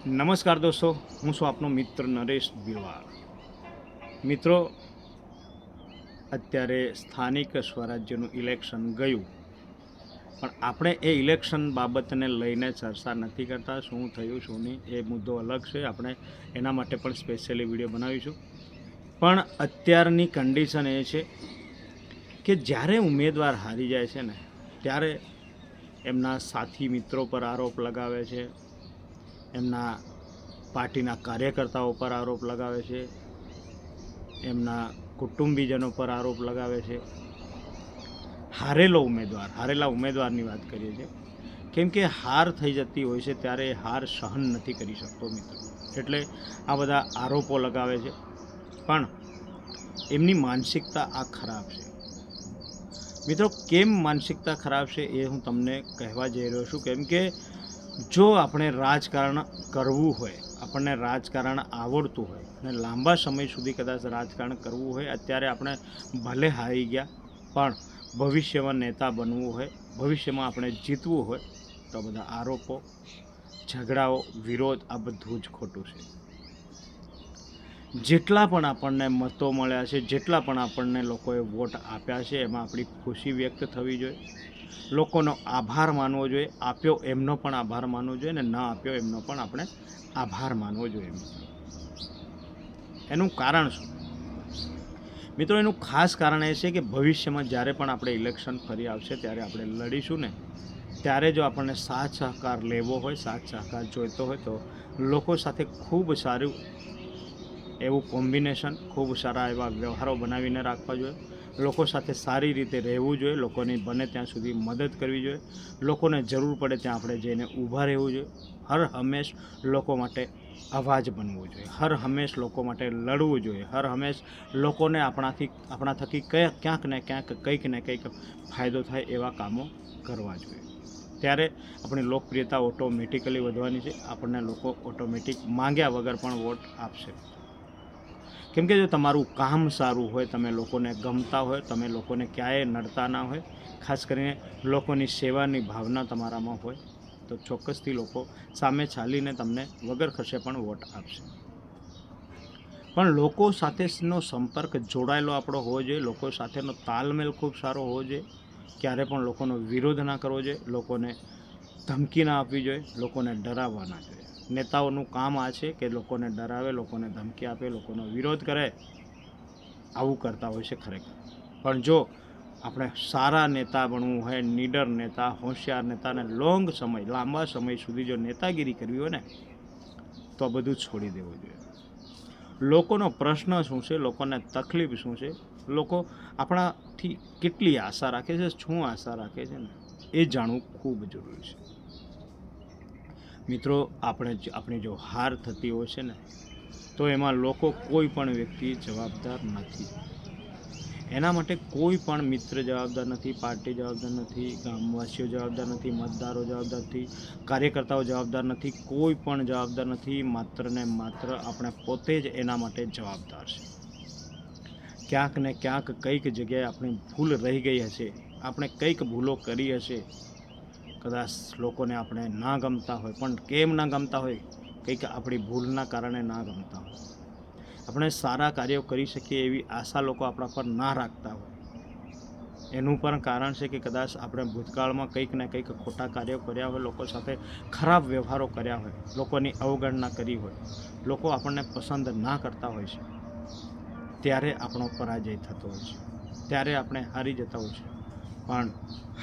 નમસ્કાર દોસ્તો, હું છું આપનો મિત્ર નરેશ બિરવાળ. મિત્રો, અત્યારે સ્થાનિક સ્વરાજ્યનું ઇલેક્શન ગયું, પણ આપણે એ ઇલેક્શન બાબતને લઈને ચર્ચા નથી કરતા. શું થયું શું નહીં એ મુદ્દો અલગ છે, આપણે એના માટે પણ સ્પેશિયલી વિડીયો બનાવીશું. પણ અત્યારની કન્ડિશન એ છે કે જ્યારે ઉમેદવાર હારી જાય છે ને, ત્યારે એમના સાથી મિત્રો પર આરોપ લગાવે છે, એમના પાર્ટીના કાર્યકર્તાઓ પર આરોપ લગાવે છે, એમના કુટુંબીજનો પર આરોપ લગાવે છે. હારેલા ઉમેદવારની વાત કરીએ છીએ, કેમ કે હાર થઈ જતી હોય છે ત્યારે એ હાર સહન નથી કરી શકતો મિત્રો, એટલે આ બધા આરોપો લગાવે છે. પણ એમની માનસિકતા આ ખરાબ છે મિત્રો. કેમ માનસિકતા ખરાબ છે એ હું તમને કહેવા જઈ રહ્યો છું. કેમ કે જો આપણે રાજકારણ કરવું હોય, આપણને રાજકારણ આવડતું હોય અને લાંબા સમય સુધી કદાચ રાજકારણ કરવું હોય, અત્યારે આપણે ભલે હારી ગયા પણ ભવિષ્યમાં નેતા બનવું હોય, ભવિષ્યમાં આપણે જીતવું હોય, તો બધા આરોપો, ઝઘડાઓ, વિરોધ આ બધું જ ખોટું છે. જેટલા પણ આપણને મતો મળ્યા છે, જેટલા પણ આપણને લોકોએ વોટ આપ્યા છે, એમાં આપણી ખુશી વ્યક્ત થવી જોઈએ, લોકોનો આભાર માનવો જોઈએ. આપ્યો એમનો પણ આભાર માનવો જોઈએ, ને ન આપ્યો એમનો પણ આપણે આભાર માનવો જોઈએ મિત્રો. એનું કારણ શું મિત્રો? એનું ખાસ કારણ એ છે કે ભવિષ્યમાં જ્યારે પણ આપણે ઇલેક્શન ફરી આવશે, ત્યારે આપણે લડીશું ને, ત્યારે જો આપણને સાથ સહકાર લેવો હોય, સાથ સહકાર જોઈતો હોય, તો લોકો સાથે ખૂબ સારું એવું કોમ્બિનેશન, ખૂબ સારા એવા વ્યવહારો બનાવીને રાખવા જોઈએ. લોકો સાથે સારી રીતે રહેવું જોઈએ, લોકોની બને ત્યાં સુધી મદદ કરવી જોઈએ, લોકોને જરૂર પડે ત્યાં આપણે જઈને ઊભા રહેવું જોઈએ. હર હંમેશ લોકો માટે અવાજ બનવું જોઈએ, હર હંમેશ લોકો માટે લડવું જોઈએ, હર હંમેશ લોકોને આપણા થકી ક્યાંક ને ક્યાંક કંઈક ને કંઈક ફાયદો થાય એવા કામો કરવા જોઈએ. ત્યારે આપણી લોકપ્રિયતા ઓટોમેટિકલી વધવાની છે. આપણને લોકો ઓટોમેટિક માંગ્યા વગર પણ વોટ આપશે. કેમ કે જો તમારું કામ સારું હોય, તમે લોકોને ગમતા હોય, તમે લોકોને ક્યાંય નડતા ના હોય, ખાસ કરીને લોકોની સેવાની ભાવના તમારામાં હોય, તો ચોક્કસથી લોકો સામે ચાલીને તમને વગર ખર્ચે પણ વોટ આપશે. પણ લોકો સાથેનો સંપર્ક જોડાયેલો આપણો હોવો જોઈએ, લોકો સાથેનો તાલમેલ ખૂબ સારો હોવો જોઈએ. ક્યારે પણ લોકોનો વિરોધ ના કરવો જોઈએ, લોકોને ધમકી ના આપવી જોઈએ, લોકોને ડરાવવા ના જોઈએ. નેતાઓનું કામ આ છે કે લોકોને ડરાવે, લોકોને ધમકી આપે, લોકોનો વિરોધ કરે, આવું કરતા હોય છે ખરેખર. પણ જો આપણે સારા નેતા બનવું હોય, નીડર નેતા, હોશિયાર નેતા, અને લાંબા સમય સુધી જો નેતાગીરી કરવી હોય ને, તો આ બધું છોડી દેવું જોઈએ. લોકોનો પ્રશ્ન શું છે, લોકોને તકલીફ શું છે, લોકો આપણાથી કેટલી આશા રાખે છે, શું આશા રાખે છે ને, એ જાણવું ખૂબ જરૂરી છે મિત્રો. આપણી જો હાર થતી હોય છે ને, તો એમાં લોકો કોઈ પણ વ્યક્તિ જવાબદાર નથી. એના માટે કોઈ પણ મિત્ર જવાબદાર નથી, પાર્ટી જવાબદાર નથી, ગામવાસીઓ જવાબદાર નથી, મતદારો જવાબદાર નથી, કાર્યકર્તાઓ જવાબદાર નથી, કોઈ પણ જવાબદાર નથી. માત્ર ને માત્ર આપણે પોતે જ એના માટે જવાબદાર છે. ક્યાંક ને ક્યાંક કંઈક જગ્યાએ આપણી ભૂલ રહી ગઈ હશે, આપણે કંઈક ભૂલો કરી હશે, કદાચ લોકોને આપણે ના ગમતા હોય. પણ કેમ ના ગમતા હોય? કંઈક આપણી ભૂલના કારણે ના ગમતા હોય. આપણે સારા કાર્યો કરી શકીએ એવી આશા લોકો આપણા પર ના રાખતા હોય. એનું પણ કારણ છે કે કદાચ આપણે ભૂતકાળમાં કંઈક ને કંઈક ખોટા કાર્યો કર્યા હોય, લોકો સાથે ખરાબ વ્યવહારો કર્યા હોય, લોકોની અવગણના કરી હોય, લોકો આપણને પસંદ ના કરતા હોય છે, ત્યારે આપણો પરાજય થતો હોય છે, ત્યારે આપણે હારી જતા હોય છે. પણ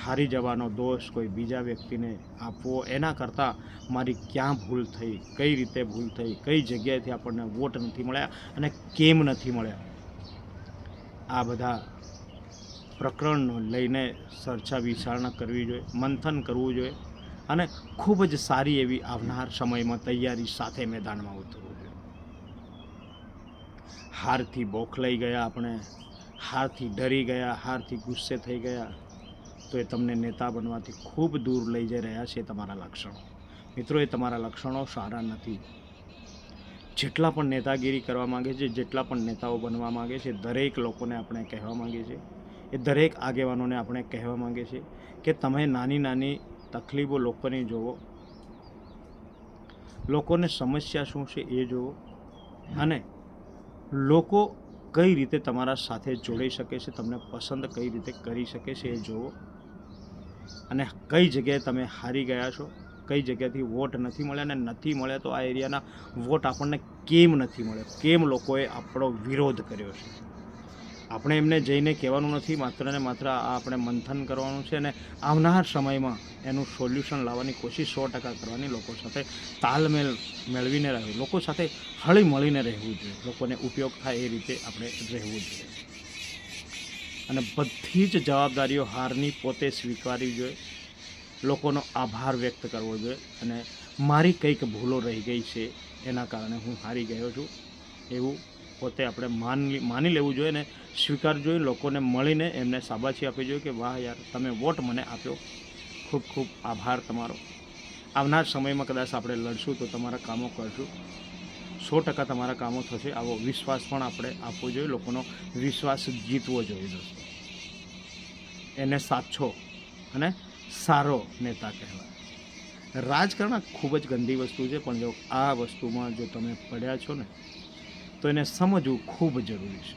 હારી જવાનો દોષ કોઈ બીજા વ્યક્તિને આપવો, એના કરતાં મારી ક્યાં ભૂલ થઈ, કઈ રીતે ભૂલ થઈ, કઈ જગ્યાએથી આપણને વોટ નથી મળ્યા અને કેમ નથી મળ્યા, આ બધા પ્રકરણનો લઈને ચર્ચા વિચારણા કરવી જોઈએ, મંથન કરવું જોઈએ, અને ખૂબ જ સારી એવી આવનાર સમયમાં તૈયારી સાથે મેદાનમાં ઉતરવું જોઈએ. હારથી બોખલાઈ ગયા આપણે, હારથી ડરી ગયા, હારથી ગુસ્સે થઈ ગયા, તો એ તમને નેતા બનવાથી ખૂબ દૂર લઈ જઈ રહ્યા છે તમારા લક્ષણો. મિત્રો, એ તમારા લક્ષણો સારા નથી. જેટલા પણ નેતાગીરી કરવા માગે છે, જેટલા પણ નેતાઓ બનવા માગે છે, દરેક લોકોને આપણે કહેવા માગીએ છીએ, એ દરેક આગેવાનોને આપણે કહેવા માગીએ છીએ કે તમે નાની નાની તકલીફો લોકોની જોવો, લોકોને સમસ્યા શું છે એ જુઓ, અને લોકો કઈ રીતે તમારા સાથે જોડાઈ શકે છે, તમને પસંદ કઈ રીતે કરી શકે છે એ જુઓ, અને કઈ જગ્યાએ તમે હારી ગયા છો, કઈ જગ્યાથી વોટ નથી મળ્યા, અને નથી મળ્યા તો આ એરિયાના વોટ આપણને કેમ નથી મળ્યા, કેમ લોકોએ આપણો વિરોધ કર્યો છે. આપણે એમને જઈને કહેવાનું નથી, માત્ર ને માત્ર આ આપણે મંથન કરવાનું છે, અને આવનાર સમયમાં એનું સોલ્યુશન લાવવાની કોશિશ 100% કરવાની. લોકો સાથે તાલમેલ મેળવીને રહેવું, લોકો સાથે હળી મળીને રહેવું જોઈએ, લોકોને ઉપયોગ થાય એ રીતે આપણે રહેવું જોઈએ, અને બધી જ જવાબદારીઓ હારની પોતે સ્વીકારવી જોઈએ, લોકોનો આભાર વ્યક્ત કરવો જોઈએ, અને મારી કંઈક ભૂલો રહી ગઈ છે એના કારણે હું હારી ગયો છું એવું પોતે આપણે માની લેવું જોઈએ, ને સ્વીકારવું જોઈએ. લોકોને મળીને એમને શાબાશી આપવી જોઈએ કે વાહ યાર, તમે વોટ મને આપ્યો, ખૂબ ખૂબ આભાર તમારો. આવનાર સમયમાં કદાચ આપણે લડશું તો તમારા કામો કરશું, 100% તમારા કામો થશે, આવો વિશ્વાસ પણ આપણે આપવો જોઈએ. લોકોનો વિશ્વાસ જીતવો જોઈએ દોસ્તો, એને સાચો અને સારો નેતા કહેવાય. રાજકારણ ખૂબ જ ગંદી વસ્તુ છે, પણ જો આ વસ્તુમાં જો તમે પડ્યા છો ને તો એને સમજવું ખૂબ જરૂરી છે.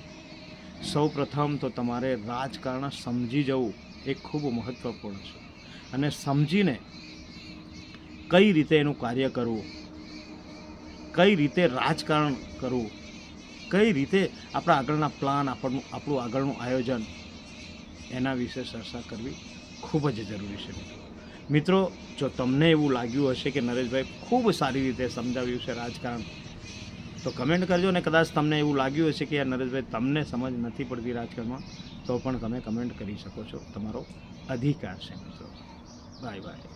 સૌ પ્રથમ તો તમારે રાજકારણ સમજી જવું એ ખૂબ મહત્ત્વપૂર્ણ છે, અને સમજીને કઈ રીતે એનું કાર્ય કરવું, કઈ રીતે રાજકારણ કરવું, કઈ રીતે આપણા આગળના પ્લાન, આપણું આગળનું આયોજન, એના વિશે ચર્ચા કરવી ખૂબ જ જરૂરી છે. મિત્રો, જો તમને એવું લાગ્યું હશે કે નરેશભાઈ ખૂબ સારી રીતે સમજાવ્યું છે રાજકારણ, તો કમેન્ટ કરજો, ને કદાચ તમને એવું લાગ્યું હશે કે યાર નરેશભાઈ તમને સમજ નથી પડતી રાજકારણમાં, તો પણ તમે કમેન્ટ કરી શકો છો, તમારો અધિકાર છે મિત્રો. Bye bye.